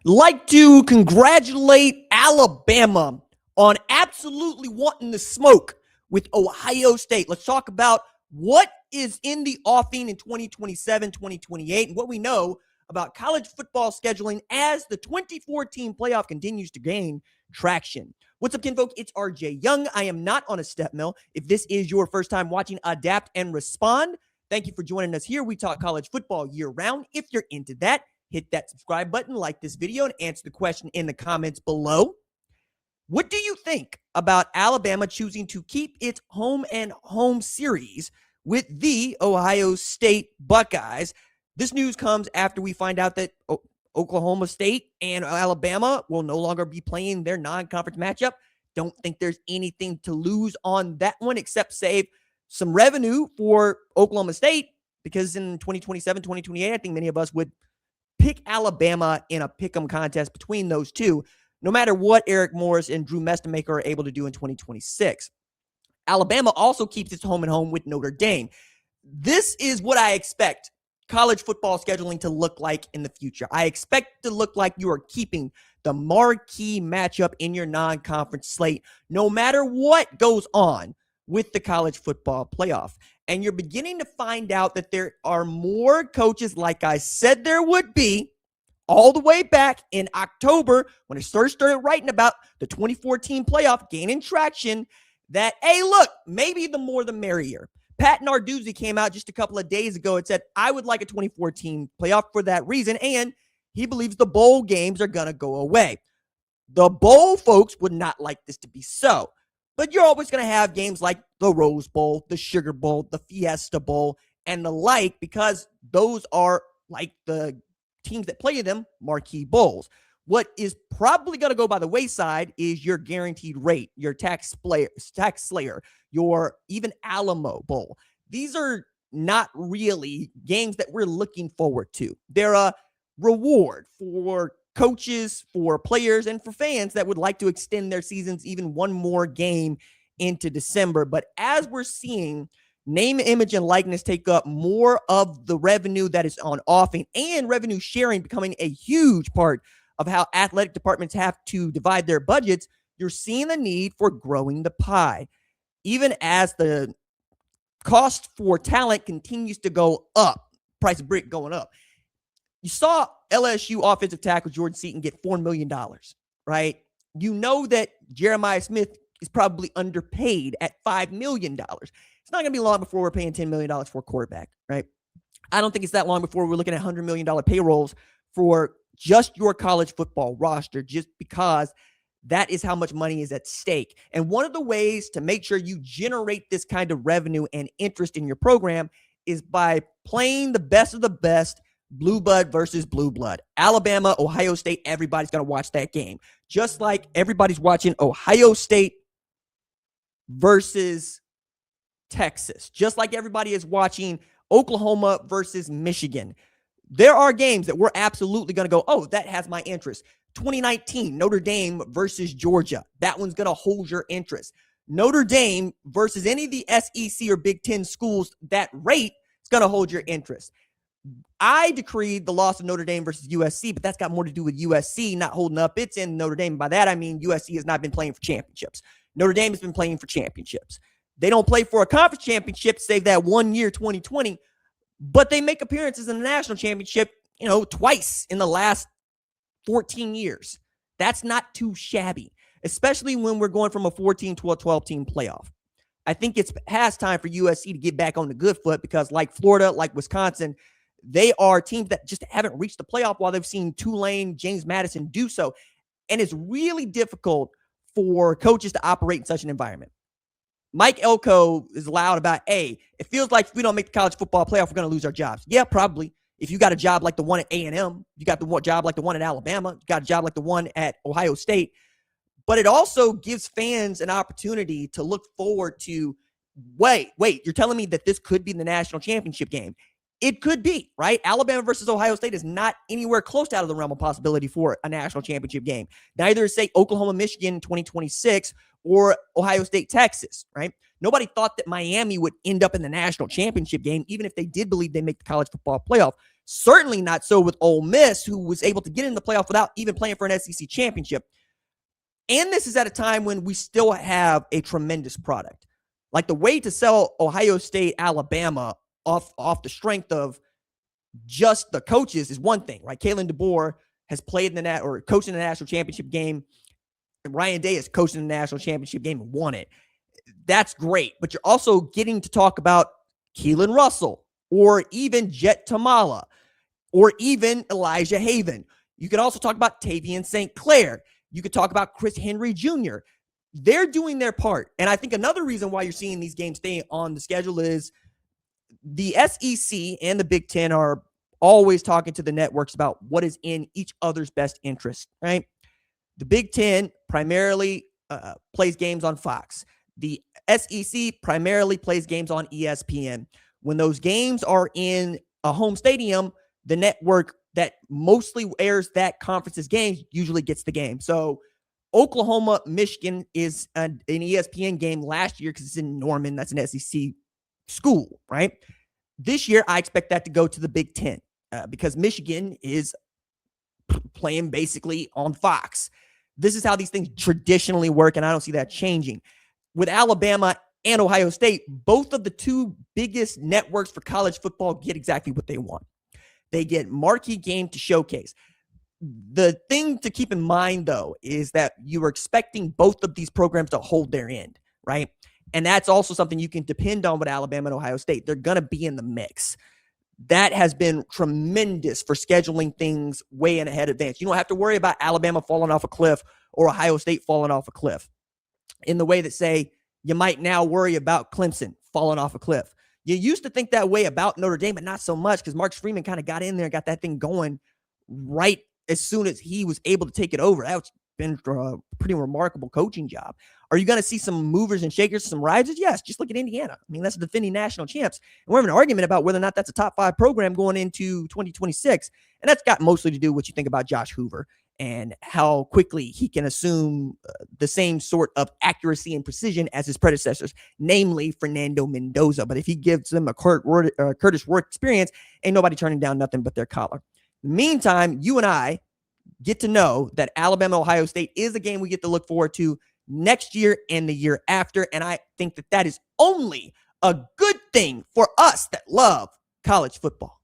Like to congratulate Alabama on absolutely wanting to smoke with Ohio State. Let's talk about what is in the offing in 2027, 2028, and what we know about college football scheduling as the 2014 playoff continues to gain traction. What's up, kinfolk? It's RJ Young. I am not on a step mill. If this is your first time watching Adapt and Respond, thank you for joining us here. We talk college football year round. If you're into that, hit that subscribe button, like this video, and answer the question in the comments below. What do you think about Alabama choosing to keep its home and home series with the Ohio State Buckeyes? This news comes after we find out that Oklahoma State and Alabama will no longer be playing their non-conference matchup. Don't think there's anything to lose on that one except save some revenue for Oklahoma State, because in 2027, 2028, I think many of us would pick Alabama in a pick'em contest between those two, no matter what Eric Morris and Drew Mestemaker are able to do in 2026. Alabama also keeps its home and home with Notre Dame. This is what I expect college football scheduling to look like in the future. I expect to look like you are keeping the marquee matchup in your non-conference slate, no matter what goes on with the college football playoff. And you're beginning to find out that there are more coaches, like I said there would be, all the way back in October when I first started writing about the 2014 playoff gaining traction, that, hey, look, maybe the more the merrier. Pat Narduzzi came out just a couple of days ago and said, I would like a 2014 playoff for that reason, and he believes the bowl games are going to go away. The bowl folks would not like this to be so. But you're always going to have games like the Rose Bowl, the Sugar Bowl, the Fiesta Bowl, and the like, because those are, like the teams that play them, marquee bowls. What is probably going to go by the wayside is your guaranteed rate, your tax slayer, your even Alamo Bowl. These are not really games that we're looking forward to. They're a reward for coaches, for players, and for fans that would like to extend their seasons even one more game into December. But as we're seeing name, image, and likeness take up more of the revenue that is on offing, and revenue sharing becoming a huge part of how athletic departments have to divide their budgets, you're seeing the need for growing the pie. Even as the cost for talent continues to go up, price of brick going up. You saw LSU offensive tackle Jordan Seaton get $4 million, right? You know that Jeremiah Smith is probably underpaid at $5 million. It's not going to be long before we're paying $10 million for a quarterback, right? I don't think it's that long before we're looking at $100 million payrolls for just your college football roster, just because that is how much money is at stake. And one of the ways to make sure you generate this kind of revenue and interest in your program is by playing the best of the best, blue blood versus blue blood. Alabama, Ohio State, everybody's going to watch that game. Just like everybody's watching Ohio State versus Texas. Just like everybody is watching Oklahoma versus Michigan. There are games that we're absolutely going to go, oh, that has my interest. 2019, Notre Dame versus Georgia. That one's going to hold your interest. Notre Dame versus any of the SEC or Big Ten schools, that rate is going to hold your interest. I decreed the loss of Notre Dame versus USC, but that's got more to do with USC not holding up its end. Notre Dame, by that I mean USC has not been playing for championships. Notre Dame has been playing for championships. They don't play for a conference championship, save that 1 year, 2020, but they make appearances in the national championship, twice in the last 14 years. That's not too shabby, especially when we're going from a 14 to a 12-team playoff. I think it's past time for USC to get back on the good foot, because like Florida, like Wisconsin, they are teams that just haven't reached the playoff while they've seen Tulane, James Madison do so. And it's really difficult for coaches to operate in such an environment. Mike Elko is loud about, hey, it feels like if we don't make the college football playoff, we're going to lose our jobs. Yeah, probably. If you got a job like the one at A&M, you got the job like the one at Alabama, you got a job like the one at Ohio State. But it also gives fans an opportunity to look forward to, wait, you're telling me that this could be the national championship game. It could be, right? Alabama versus Ohio State is not anywhere close to out of the realm of possibility for a national championship game. Neither is, say, Oklahoma, Michigan in 2026 or Ohio State, Texas, right? Nobody thought that Miami would end up in the national championship game, even if they did believe they make the college football playoff. Certainly not so with Ole Miss, who was able to get in the playoff without even playing for an SEC championship. And this is at a time when we still have a tremendous product. Like, the way to sell Ohio State, Alabama off the strength of just the coaches is one thing, right? Kalen DeBoer has played in coached in the national championship game. And Ryan Day has coached in the national championship game and won it. That's great. But you're also getting to talk about Keelan Russell or even Jet Tamala or even Elijah Haven. You could also talk about Tavian St. Clair. You could talk about Chris Henry Jr. They're doing their part. And I think another reason why you're seeing these games stay on the schedule is the SEC and the Big Ten are always talking to the networks about what is in each other's best interest, right? The Big Ten primarily plays games on Fox. The SEC primarily plays games on ESPN. When those games are in a home stadium, the network that mostly airs that conference's games usually gets the game. So Oklahoma, Michigan is an ESPN game last year because it's in Norman. That's an SEC school, right? This year, I expect that to go to the Big Ten because Michigan is playing basically on Fox. This is how these things traditionally work, and I don't see that changing. With Alabama and Ohio State, both of the two biggest networks for college football get exactly what they want. They get marquee game to showcase. The thing to keep in mind, though, is that you are expecting both of these programs to hold their end, right? And that's also something you can depend on with Alabama and Ohio State. They're going to be in the mix. That has been tremendous for scheduling things way in ahead of advance. You don't have to worry about Alabama falling off a cliff or Ohio State falling off a cliff in the way that, say, you might now worry about Clemson falling off a cliff. You used to think that way about Notre Dame, but not so much because Mark Freeman kind of got in there and got that thing going right as soon as he was able to take it over. That's been a pretty remarkable coaching job. Are you going to see some movers and shakers, some rises? Yes, just look at Indiana. I mean, that's the defending national champs. And we're having an argument about whether or not that's a top 5 program going into 2026. And that's got mostly to do with what you think about Josh Hoover and how quickly he can assume the same sort of accuracy and precision as his predecessors, namely Fernando Mendoza. But if he gives them a Curtis Worth experience, ain't nobody turning down nothing but their collar. In the meantime, you and I get to know that Alabama, Ohio State is a game we get to look forward to next year and the year after. And I think that that is only a good thing for us that love college football.